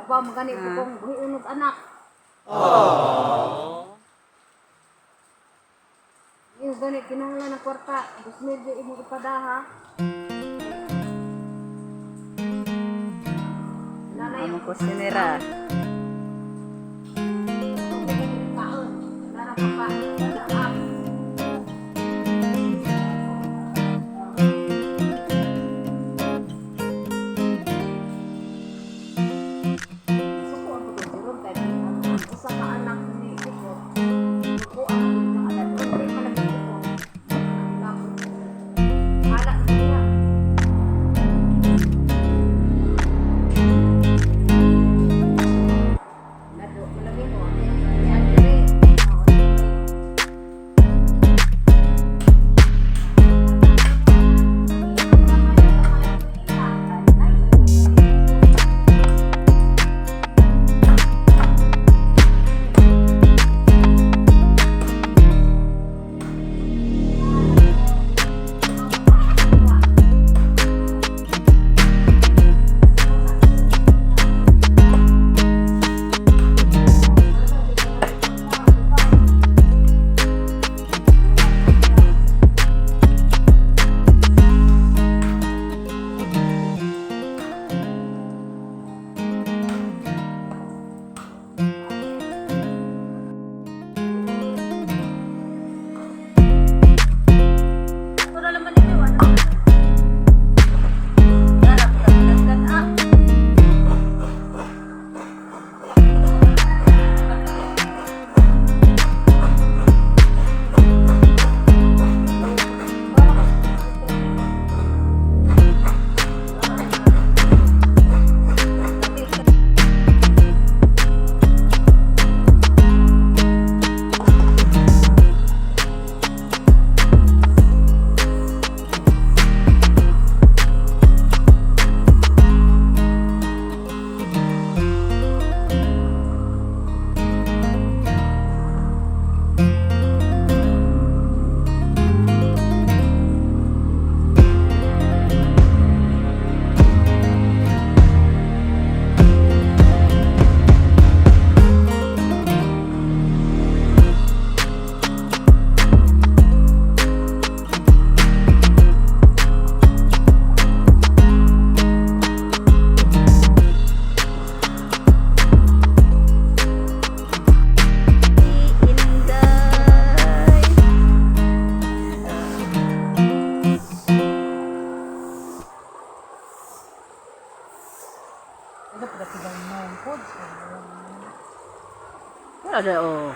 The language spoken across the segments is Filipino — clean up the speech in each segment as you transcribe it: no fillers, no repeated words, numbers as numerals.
pa magani ko kung hiunog anak. Yung ganit kinahanglan ng kwarta, 2,000 di mo ipadaha. Nanay Amo ko sinira. kaon. Wala pa pa. Suko ang pagkakulong tayo. Isa ka anak ni Iko. Suko ang pagkakulong. Hindi malagay Iko. Alak niya. Nado, malagay mo. Yan, dire. Ada oh.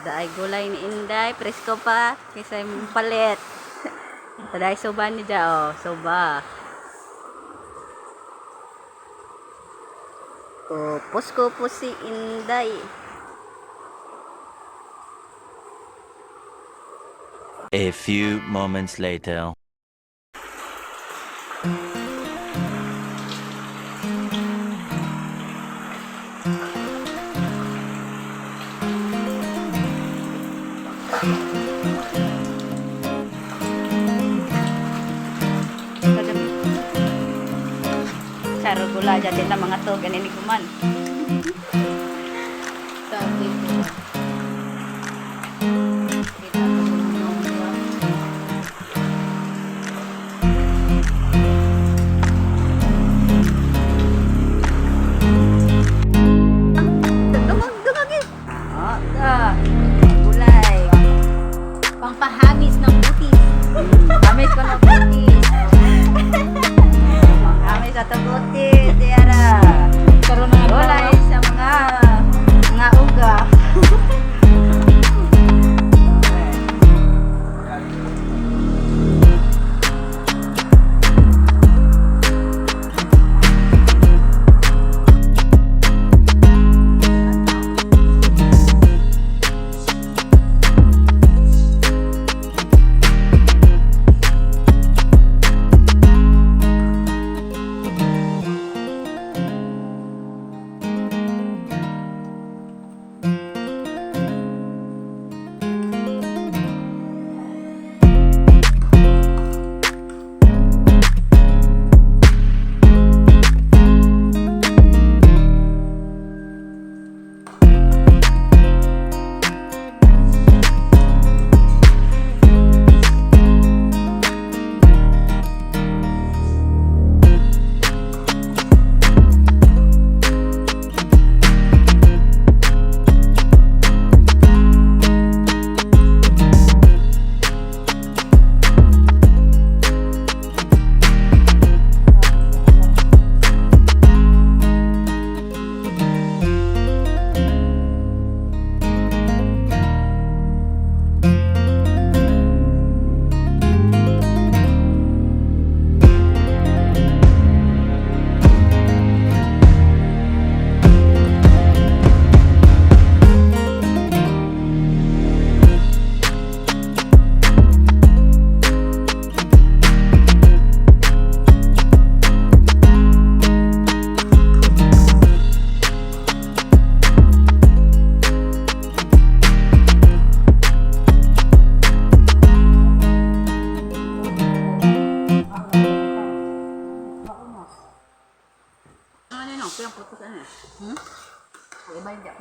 Daay gulay ni Inday, presko pa, kaysa yung palit. Daay soba ni dya oh, soba. Kupos ko po si Inday. A few moments later. Saro gula jadi mga to ganin kuman. Sabi ko. Gulay. Pangpahamis ng butis. Amis ko na butis. Amis sa butis, tiara. Karoon na Gulay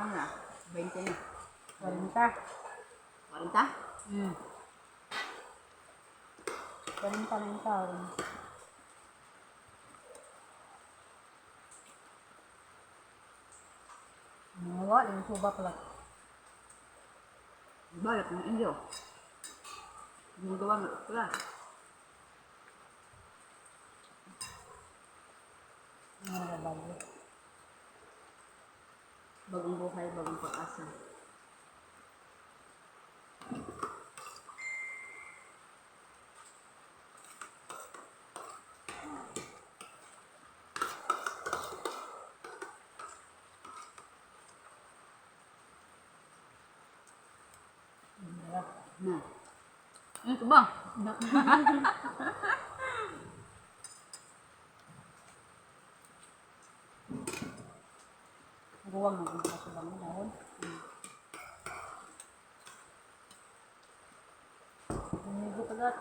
Ano na? 20 na. 40. 40? Hmm. 40 na yung taon. Wala, yung suba pala. Balak ng inyo. Yung gawa nga pala. Mga bago. Bagong buhay, bagong pag-asa. Na. Ito ba? Huwag mag-ibig sa bang dahon. Hindi ko kagat.